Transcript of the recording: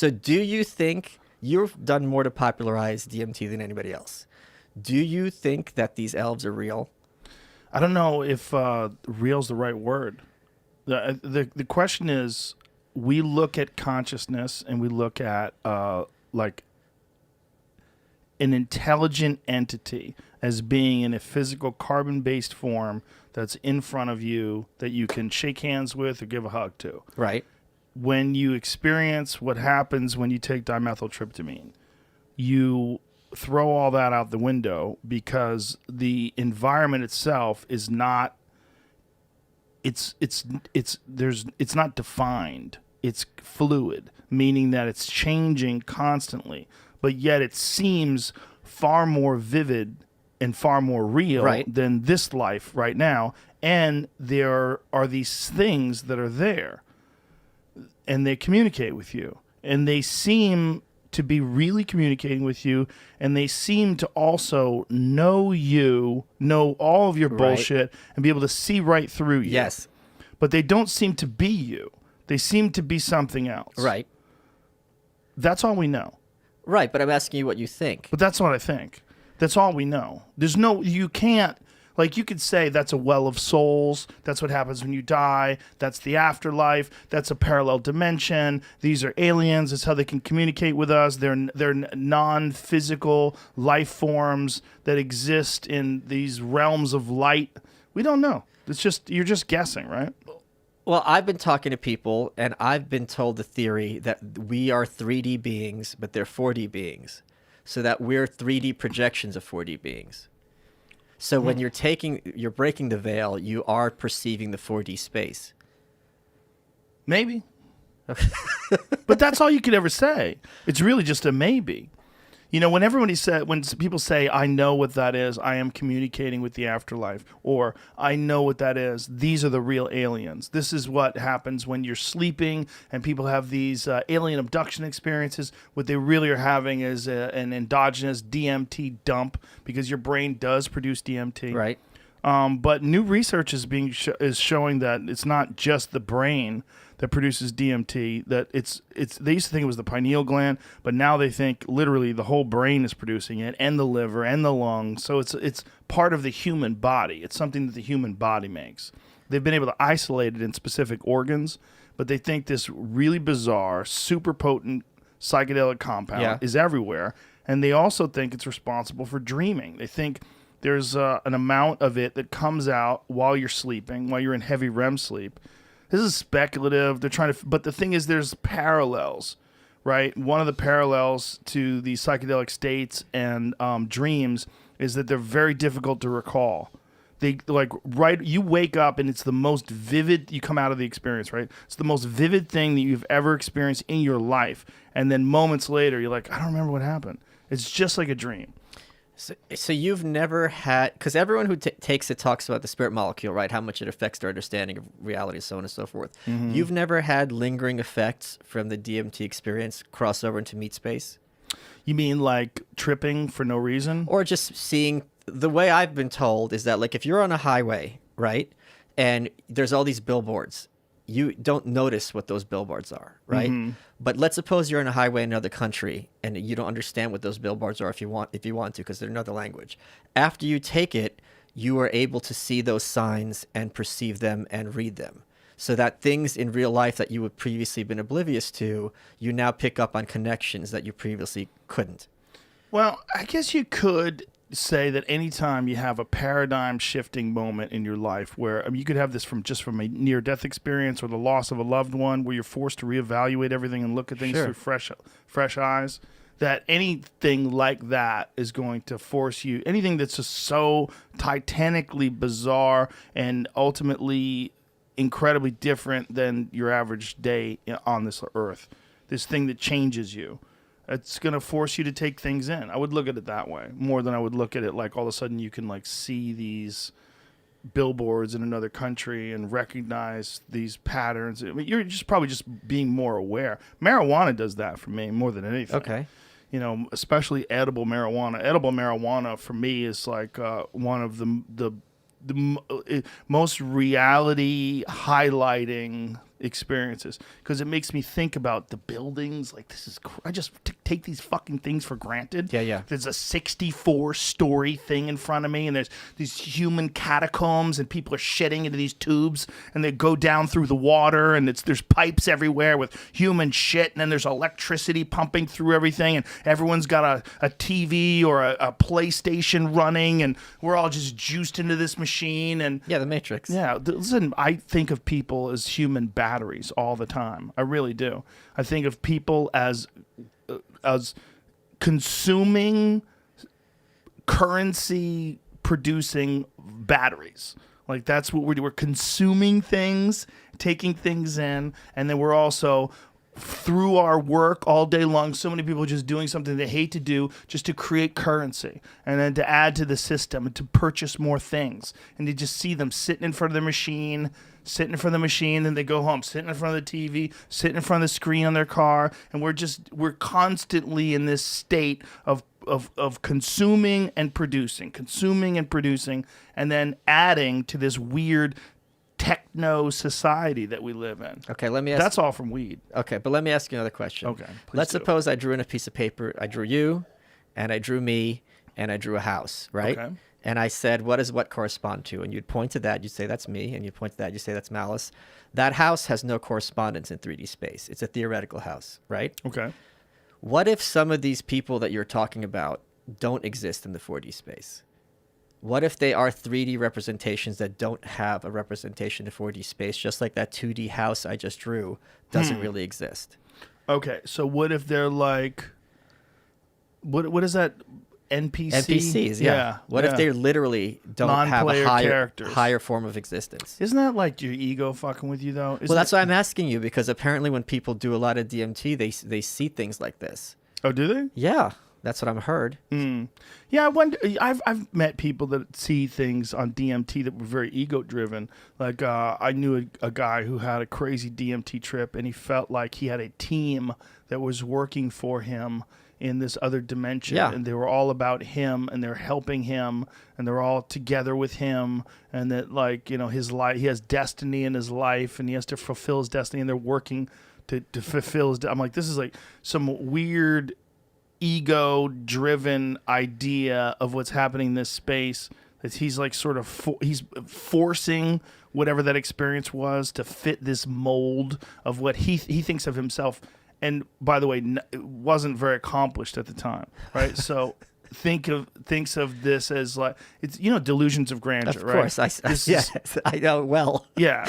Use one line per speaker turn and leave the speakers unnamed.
So do you think you've done more to popularize DMT than anybody else? Do you think that these elves are real?
I don't know if real's the right word. The question is, we look at consciousness and we look at like an intelligent entity as being in a physical carbon-based form that's in front of you that you can shake hands with or give a hug to.
Right.
When you experience what happens when you take dimethyltryptamine, you throw all that out the window because the environment itself is not it's not defined. It's fluid, meaning that it's changing constantly, but yet it seems far more vivid and far more real than this life right now. And there are these things that are there, and they communicate with you, and they seem to be really communicating with you, and they seem to also know you, know all of your bullshit, and be able to see right through you.
Yes.
But they don't seem to be you. They seem to be something else.
Right.
That's all we know.
Right, but I'm asking you what you think.
But that's what I think. That's all we know. You can't, like, you could say that's a well of souls. That's what happens when you die. That's the afterlife. That's a parallel dimension. These are aliens. That's how they can communicate with us. They're non-physical life forms that exist in these realms of light. We don't know. It's just, you're just guessing, right?
Well, I've been talking to people, and I've been told the theory that we are 3D beings, but they're 4D beings. So that we're 3D projections of 4D beings. So when you're breaking the veil, you are perceiving the 4D space.
Maybe. But that's all you could ever say. It's really just a maybe. You know, when people say, I know what that is, I am communicating with the afterlife, or I know what that is, these are the real aliens. This is what happens when you're sleeping and people have these alien abduction experiences. What they really are having is an endogenous DMT dump, because your brain does produce DMT.
Right.
But new research is showing that it's not just the brain that produces DMT. That they used to think it was the pineal gland, but now they think literally the whole brain is producing it, and the liver and the lungs. So it's part of the human body. It's something that the human body makes. They've been able to isolate it in specific organs, but they think this really bizarre, super potent psychedelic compound is everywhere, and they also think it's responsible for dreaming. They think there's an amount of it that comes out while you're sleeping, while you're in heavy REM sleep. This is speculative. They're trying to, but the thing is, there's parallels, right? One of the parallels to the psychedelic states and dreams is that they're very difficult to recall. You wake up and it's the most vivid. You come out of the experience, right? It's the most vivid thing that you've ever experienced in your life, and then moments later, you're like, I don't remember what happened. It's just like a dream.
So you've never had, because everyone who takes it talks about the spirit molecule, right? How much it affects their understanding of reality, so on and so forth. Mm-hmm. You've never had lingering effects from the DMT experience cross over into meat space?
You mean like tripping for no reason?
Or just seeing, the way I've been told is that, like, if you're on a highway, right, and there's all these billboards, you don't notice what those billboards are, right? Mm-hmm. But let's suppose you're on a highway in another country and you don't understand what those billboards are if you want to, because they're another language. After you take it, you are able to see those signs and perceive them and read them. So that things in real life that you would previously been oblivious to, you now pick up on connections that you previously couldn't.
Well, I guess you could say that anytime you have a paradigm shifting moment in your life where you could have this from a near-death experience or the loss of a loved one, where you're forced to reevaluate everything and look at things through fresh eyes, that anything like that is going to force you, anything that's just so titanically bizarre and ultimately incredibly different than your average day on this earth, this thing that changes you. It's going to force you to take things in. I would look at it that way more than I would look at it like all of a sudden you can like see these billboards in another country and recognize these patterns. I mean, you're just probably just being more aware. Marijuana does that for me more than anything.
Okay.
You know, especially edible marijuana. Edible marijuana for me is like one of the most reality highlighting experiences, because it makes me think about the buildings. Like, this is I just take these fucking things for granted.
Yeah.
There's a 64-story thing in front of me, and there's these human catacombs, and people are shitting into these tubes, and they go down through the water, and there's pipes everywhere with human shit, and then there's electricity pumping through everything, and everyone's got a TV or a PlayStation running, and we're all just juiced into this machine. And
yeah, the Matrix.
yeah, listen, I think of people as human batteries all the time. I really do. I think of people as consuming currency producing batteries. Like, that's what we're consuming things, taking things in, and then we're also, through our work all day long, so many people just doing something they hate to do just to create currency and then to add to the system and to purchase more things. And you just see them sitting in front of the machine, then they go home, sitting in front of the TV, sitting in front of the screen on their car, and we're constantly in this state of consuming and producing, and then adding to this weird techno society that we live in.
Okay, let me ask.
That's all from weed.
Okay, but let me ask you another question.
Okay,
let's suppose I drew in a piece of paper. I drew you, and I drew me, and I drew a house, right?
Okay.
And I said, what does what correspond to? And you'd point to that, you'd say, that's me. And you'd point to that, you'd say, that's Malice. That house has no correspondence in 3D space. It's a theoretical house, right?
Okay.
What if some of these people that you're talking about don't exist in the 4D space? What if they are 3D representations that don't have a representation in 4D space, just like that 2D house I just drew doesn't really exist?
Okay, so what if they're like, what is that?
NPCs, yeah. What if they literally don't have a higher form of existence?
Isn't that like your ego fucking with you, though?
Well, that's why I'm asking you, because apparently when people do a lot of DMT, they see things like this.
Oh, do they?
Yeah, that's what I've heard.
Yeah, I wonder. I've met people that see things on DMT that were very ego driven. Like I knew a guy who had a crazy DMT trip, and he felt like he had a team that was working for him in this other dimension, and they were all about him, and they're helping him, and they're all together with him, and that, like, you know, his life, he has destiny in his life, and he has to fulfill his destiny, and they're working to fulfill his. I'm like, this is like some weird ego-driven idea of what's happening in this space. That he's like sort of he's forcing whatever that experience was to fit this mold of what he thinks of himself. And by the way, it wasn't very accomplished at the time, right? So thinks of this as like, it's, you know, delusions of grandeur, right?
Of course, I know well.
Yeah.